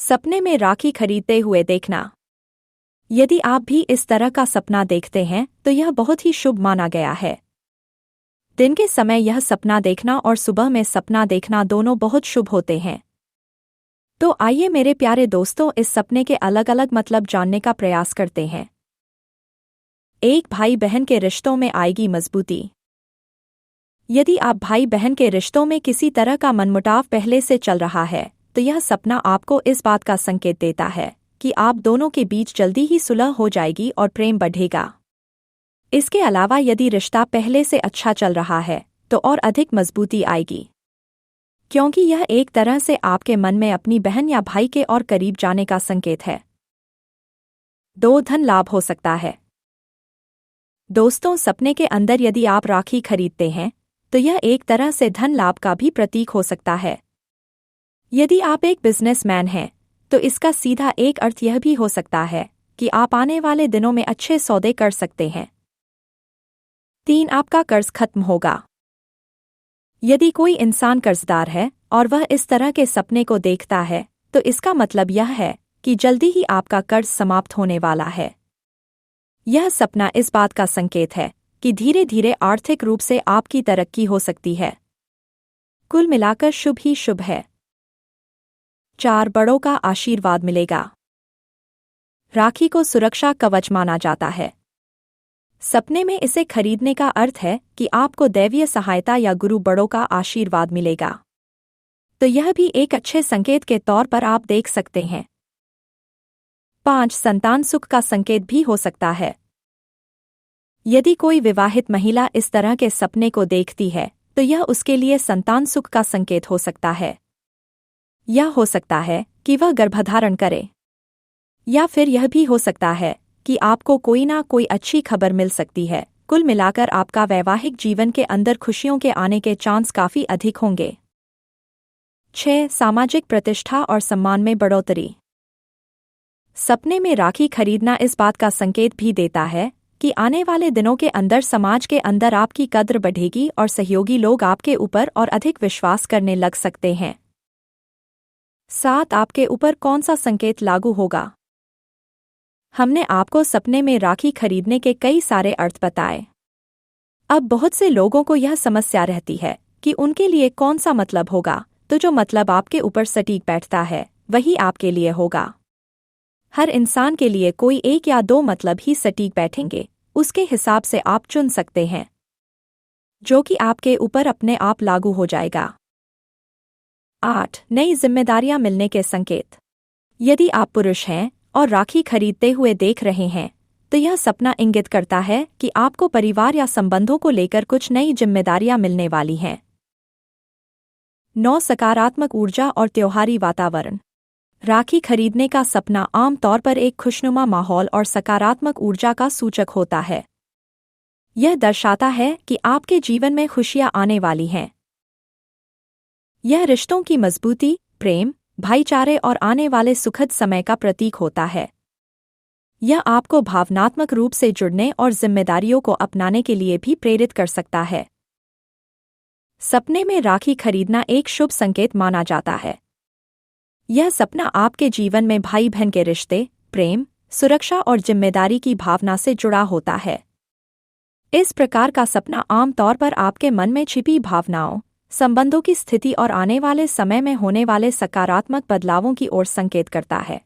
सपने में राखी खरीदते हुए देखना। यदि आप भी इस तरह का सपना देखते हैं तो यह बहुत ही शुभ माना गया है। दिन के समय यह सपना देखना और सुबह में सपना देखना दोनों बहुत शुभ होते हैं। तो आइए मेरे प्यारे दोस्तों, इस सपने के अलग अलग मतलब जानने का प्रयास करते हैं। एक भाई बहन के रिश्तों में आएगी मजबूती। यदि आप भाई बहन के रिश्तों में किसी तरह का मनमुटाव पहले से चल रहा है तो यह सपना आपको इस बात का संकेत देता है कि आप दोनों के बीच जल्दी ही सुलह हो जाएगी और प्रेम बढ़ेगा। इसके अलावा यदि रिश्ता पहले से अच्छा चल रहा है तो और अधिक मजबूती आएगी, क्योंकि यह एक तरह से आपके मन में अपनी बहन या भाई के और करीब जाने का संकेत है। 2. धन लाभ हो सकता है। दोस्तों, सपने के अंदर यदि आप राखी खरीदते हैं तो यह एक तरह से धन लाभ का भी प्रतीक हो सकता है। यदि आप एक बिजनेसमैन हैं तो इसका सीधा एक अर्थ यह भी हो सकता है कि आप आने वाले दिनों में अच्छे सौदे कर सकते हैं। 3. आपका कर्ज खत्म होगा। यदि कोई इंसान कर्जदार है और वह इस तरह के सपने को देखता है तो इसका मतलब यह है कि जल्दी ही आपका कर्ज समाप्त होने वाला है। यह सपना इस बात का संकेत है कि धीरे धीरे आर्थिक रूप से आपकी तरक्की हो सकती है। कुल मिलाकर शुभ ही शुभ है। 4. बड़ों का आशीर्वाद मिलेगा। राखी को सुरक्षा कवच माना जाता है। सपने में इसे खरीदने का अर्थ है कि आपको दैवीय सहायता या गुरु बड़ों का आशीर्वाद मिलेगा, तो यह भी एक अच्छे संकेत के तौर पर आप देख सकते हैं। 5. संतान सुख का संकेत भी हो सकता है। यदि कोई विवाहित महिला इस तरह के सपने को देखती है तो यह उसके लिए संतान सुख का संकेत हो सकता है। यह हो सकता है कि वह गर्भधारण करे, या फिर यह भी हो सकता है कि आपको कोई ना कोई अच्छी खबर मिल सकती है। कुल मिलाकर आपका वैवाहिक जीवन के अंदर खुशियों के आने के चांस काफी अधिक होंगे। 6. सामाजिक प्रतिष्ठा और सम्मान में बढ़ोतरी। सपने में राखी खरीदना इस बात का संकेत भी देता है कि आने वाले दिनों के अंदर समाज के अंदर आपकी कद्र बढ़ेगी और सहयोगी लोग आपके ऊपर और अधिक विश्वास करने लग सकते हैं। 7. आपके ऊपर कौन सा संकेत लागू होगा। हमने आपको सपने में राखी खरीदने के कई सारे अर्थ बताए। अब बहुत से लोगों को यह समस्या रहती है कि उनके लिए कौन सा मतलब होगा, तो जो मतलब आपके ऊपर सटीक बैठता है वही आपके लिए होगा। हर इंसान के लिए कोई 1 या 2 मतलब ही सटीक बैठेंगे, उसके हिसाब से आप चुन सकते हैं जो कि आपके ऊपर अपने आप लागू हो जाएगा। 8. नई जिम्मेदारियां मिलने के संकेत। यदि आप पुरुष हैं और राखी खरीदते हुए देख रहे हैं तो यह सपना इंगित करता है कि आपको परिवार या संबंधों को लेकर कुछ नई जिम्मेदारियां मिलने वाली हैं। 9. सकारात्मक ऊर्जा और त्योहारी वातावरण। राखी खरीदने का सपना आम तौर पर एक खुशनुमा माहौल और सकारात्मक ऊर्जा का सूचक होता है। यह दर्शाता है कि आपके जीवन में खुशियां आने वाली हैं। यह रिश्तों की मजबूती, प्रेम, भाईचारे और आने वाले सुखद समय का प्रतीक होता है। यह आपको भावनात्मक रूप से जुड़ने और जिम्मेदारियों को अपनाने के लिए भी प्रेरित कर सकता है। सपने में राखी खरीदना एक शुभ संकेत माना जाता है। यह सपना आपके जीवन में भाई बहन के रिश्ते, प्रेम, सुरक्षा और जिम्मेदारी की भावना से जुड़ा होता है। इस प्रकार का सपना आम तौर पर आपके मन में छिपी भावनाओं, संबंधों की स्थिति और आने वाले समय में होने वाले सकारात्मक बदलावों की ओर संकेत करता है।